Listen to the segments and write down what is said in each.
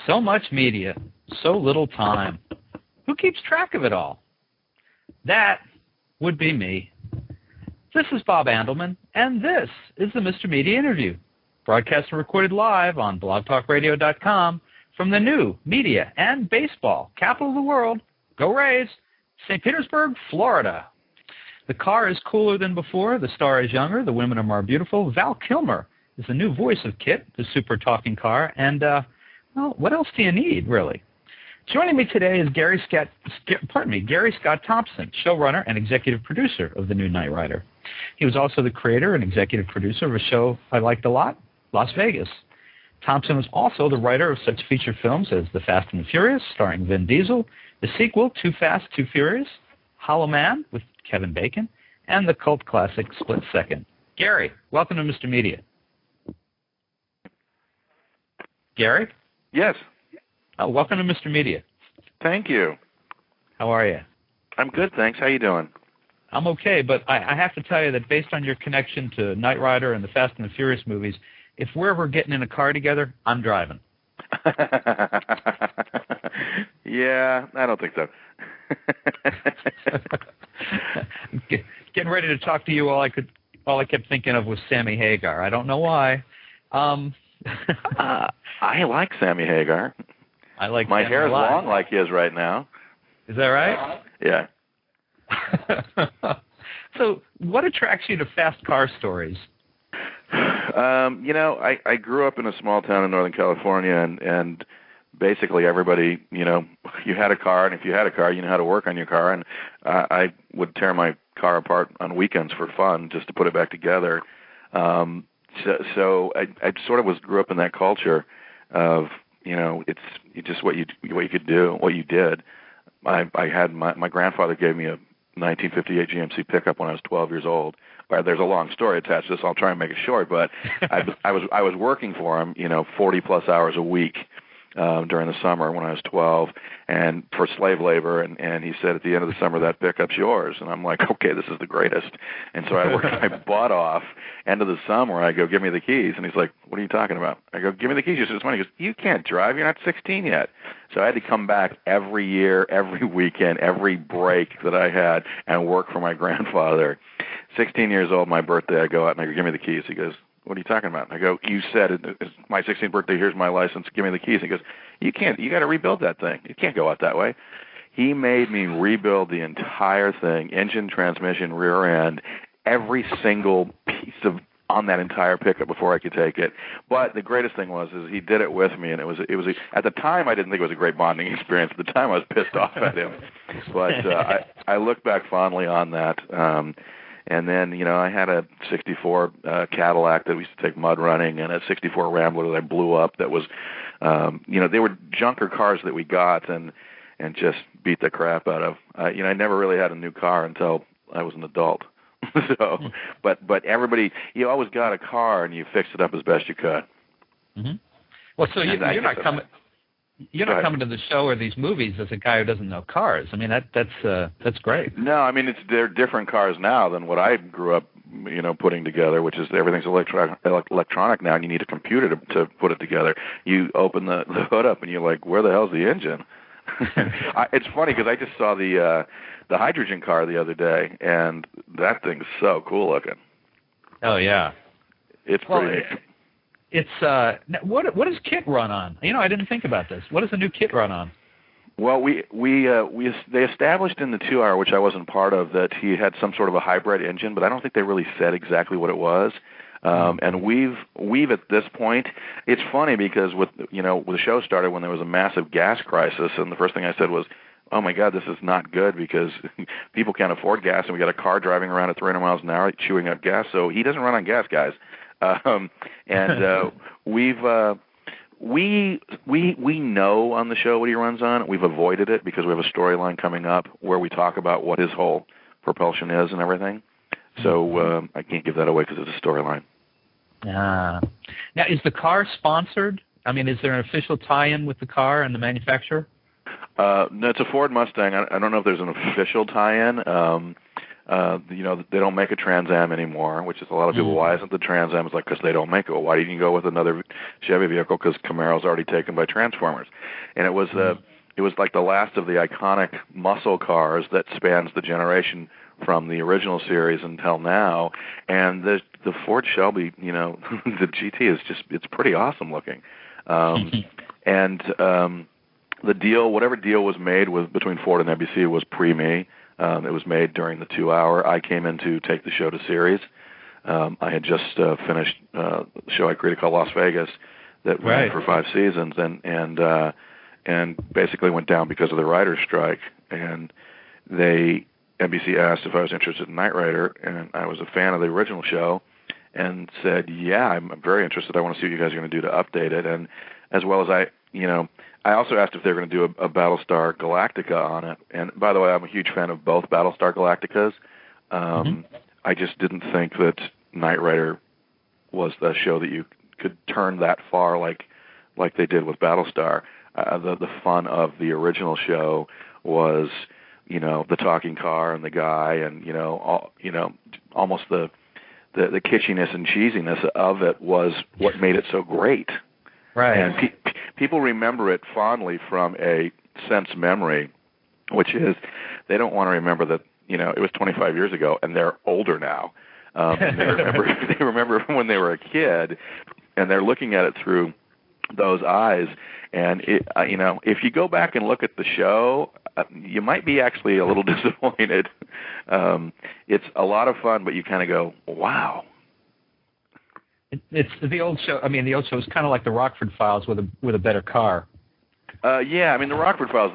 So much media, so little time. Who keeps track of it all? That would be me. This is Bob Andelman, and this is the Mr. Media Interview, broadcast and recorded live on blogtalkradio.com from the new media and baseball capital of the world, go Rays, St. Petersburg, Florida. The car is cooler than before, the star is younger, the women are more beautiful. Val Kilmer is the new voice of KITT, the super talking car, and, well, what else do you need, really? Joining me today is Gary Scott Thompson, showrunner and executive producer of the new Knight Rider. He was also the creator and executive producer of a show I liked a lot, Las Vegas. Thompson was also the writer of such feature films as The Fast and the Furious, starring Vin Diesel, the sequel, Too Fast, Too Furious, Hollow Man with Kevin Bacon, and the cult classic Split Second. Gary, welcome to Mr. Media. Gary? Yes. Oh, welcome to Mr. Media. Thank you. How are you? I'm good, thanks. How you doing? I'm okay, but I have to tell you that based on your connection to Knight Rider and the Fast and the Furious movies, if we're ever getting in a car together, I'm driving. Yeah, I don't think so. Getting ready to talk to you, all I kept thinking of was Sammy Hagar. I don't know why. I like Sammy Hagar. I like my Sammy hair is a lot. long like his right now. Is that right? Yeah. So, what attracts you to fast car stories? I grew up in a small town in Northern California, and basically everybody, you had a car, and if you had a car, you knew how to work on your car, and I would tear my car apart on weekends for fun just to put it back together. So I sort of grew up in that culture of, it's just what you could do, what you did. I had my grandfather gave me a 1958 GMC pickup when I was 12 years old. There's a long story attached to this. I'll try and make it short, but I was working for him, 40 plus hours a week during the summer when I was 12, and for slave labor. And he said, at the end of the summer, that pickup's yours. And I'm like, okay, this is the greatest. And so I worked my butt off. End of the summer, I go, give me the keys. And he's like, what are you talking about? I go, give me the keys. He says, it's money. He goes, you can't drive. You're not 16 yet. So I had to come back every year, every weekend, every break that I had and work for my grandfather. 16 years old, my birthday, I go out and I go, give me the keys. He goes, what are you talking about? I go, you said it's my 16th birthday, here's my license, give me the keys. He goes, you can't, you got to rebuild that thing. You can't go out that way. He made me rebuild the entire thing, engine, transmission, rear end, every single piece of on that entire pickup before I could take it. But the greatest thing is he did it with me, and it was at the time I didn't think it was a great bonding experience. At the time I was pissed off at him, but I look back fondly on that. And then, I had a 64 Cadillac that we used to take mud running, and a 64 Rambler that I blew up that was, they were junker cars that we got and just beat the crap out of. I never really had a new car until I was an adult. So, but everybody, you always got a car and you fixed it up as best you could. Mm-hmm. Well, so you're not coming. You're not coming to the show or these movies as a guy who doesn't know cars. I mean, that's great. No, I mean they're different cars now than what I grew up, putting together, which is everything's electronic now, and you need a computer to put it together. You open the hood up, and you're like, where the hell's the engine? It's funny because I just saw the hydrogen car the other day, and that thing's so cool looking. Oh yeah, it's pretty neat. It's what does KITT run on? I didn't think about this. What does the new KITT run on? Well, they established in the 2-hour, which I wasn't part of, that he had some sort of a hybrid engine, but I don't think they really said exactly what it was. And we've at this point, it's funny because when the show started when there was a massive gas crisis, and the first thing I said was, oh my God, this is not good because people can't afford gas, and we got a car driving around at 300 miles an hour chewing up gas. So he doesn't run on gas, guys. We know on the show what he runs on. We've avoided it because we have a storyline coming up where we talk about what his whole propulsion is and everything. So I can't give that away because it's a storyline. Now, is the car sponsored? I mean, is there an official tie-in with the car and the manufacturer? No, it's a Ford Mustang. I don't know if there's an official tie-in. They don't make a Trans Am anymore, which is a lot of people. Why isn't the Trans Am? It's like, because they don't make it. Well, why didn't you go with another Chevy vehicle? Because Camaro's already taken by Transformers. And it was like the last of the iconic muscle cars that spans the generation from the original series until now. And the Ford Shelby, the GT is it's pretty awesome looking. The deal, whatever deal was made between Ford and NBC was pre-me. It was made during the 2-hour. I came in to take the show to series. I had just finished the show I created called Las Vegas that ran for 5 seasons, and basically went down because of the writer's strike. And NBC asked if I was interested in Knight Rider, and I was a fan of the original show, and said, yeah, I'm very interested. I want to see what you guys are going to do to update it. And as well as I also asked if they were going to do a Battlestar Galactica on it. And by the way, I'm a huge fan of both Battlestar Galacticas. I just didn't think that Knight Rider was the show that you could turn that far like they did with Battlestar. The fun of the original show was, the talking car and the guy, and almost the kitschiness and cheesiness of it was what made it so great. Right. And people remember it fondly from a sense memory, which is they don't want to remember that it was 25 years ago and they're older now. And they remember when they were a kid, and they're looking at it through those eyes. And if you go back and look at the show, you might be actually a little disappointed. It's a lot of fun, but you kind of go, wow. It's the old show. I mean, the old show is kind of like the Rockford Files with a better car. Yeah, I mean, the Rockford Files,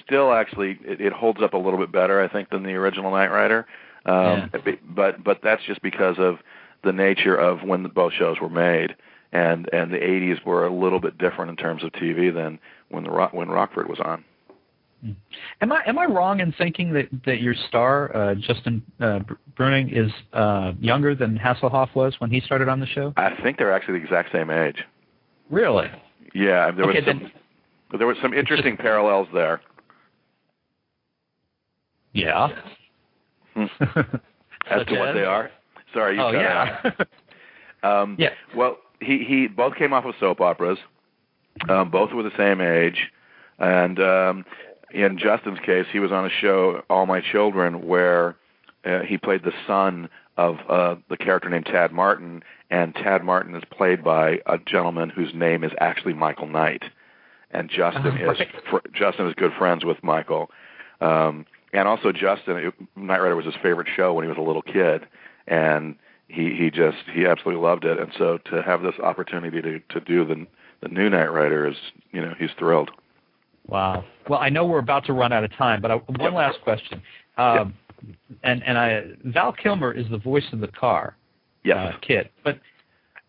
still actually it holds up a little bit better, I think, than the original Knight Rider. But that's just because of the nature of when both shows were made, and the 80s were a little bit different in terms of TV than when Rockford was on. Am I wrong in thinking that your star, Justin Bruning, is younger than Hasselhoff was when he started on the show? I think they're actually the exact same age. Really? Yeah, there was some interesting parallels there. Yeah. As to what they are? Sorry, you cut out. Yeah. Well, he both came off of soap operas. Both were the same age, and in Justin's case, he was on a show, All My Children, where he played the son of the character named Tad Martin, and Tad Martin is played by a gentleman whose name is actually Michael Knight, and Justin is good friends with Michael, and also Justin, Knight Rider was his favorite show when he was a little kid, and he absolutely loved it, and so to have this opportunity to do the new Knight Rider is, he's thrilled. Wow. Well, I know we're about to run out of time, but one last question. And Val Kilmer is the voice of the car, Kit, but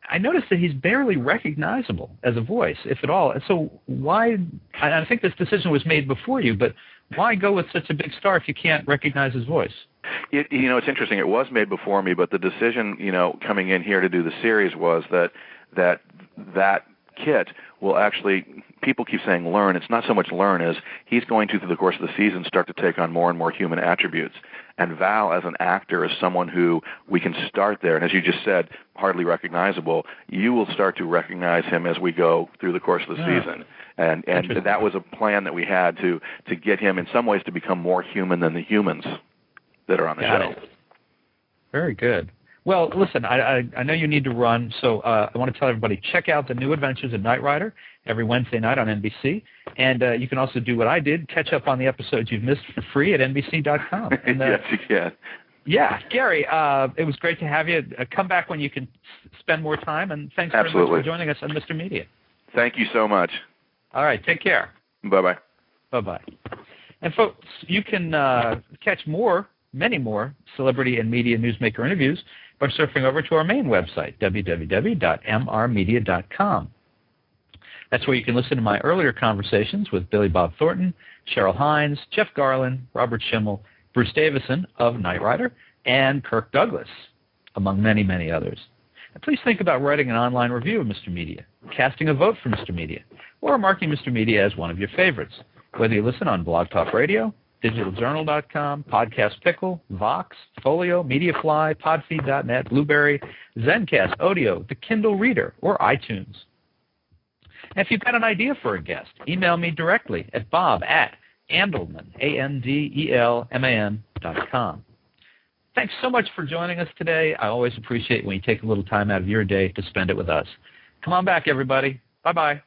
I noticed that he's barely recognizable as a voice, if at all. And so why? I think this decision was made before you, but why go with such a big star if you can't recognize his voice? It's interesting. It was made before me, but the decision, coming in here to do the series was that Kit will actually, people keep saying learn. It's not so much learn as he's going to, through the course of the season, start to take on more and more human attributes. And Val, as an actor, is someone who we can start there. And as you just said, hardly recognizable. You will start to recognize him as we go through the course of the season. And that was a plan that we had to get him, in some ways, to become more human than the humans that are on the show. Very good. Well, listen, I know you need to run, so I want to tell everybody, check out The New Adventures of Knight Rider every Wednesday night on NBC. And you can also do what I did, catch up on the episodes you've missed for free at NBC.com. And, yes, you can. Yeah, Gary, it was great to have you. Come back when you can spend more time, and thanks very much for joining us on Mr. Media. Thank you so much. All right, take care. Bye-bye. Bye-bye. And folks, you can catch many more celebrity and media newsmaker interviews by surfing over to our main website, www.mrmedia.com. That's where you can listen to my earlier conversations with Billy Bob Thornton, Cheryl Hines, Jeff Garland, Robert Schimmel, Bruce Davison of Knight Rider, and Kirk Douglas, among many, many others. And please think about writing an online review of Mr. Media, casting a vote for Mr. Media, or marking Mr. Media as one of your favorites, whether you listen on Blog Talk Radio, digitaljournal.com, Podcast Pickle, Vox, Folio, Mediafly, Podfeed.net, Blueberry, Zencast, Odeo, the Kindle Reader, or iTunes. And if you've got an idea for a guest, email me directly at bob@andelman, ANDELMAN.com. Thanks so much for joining us today. I always appreciate when you take a little time out of your day to spend it with us. Come on back, everybody. Bye-bye.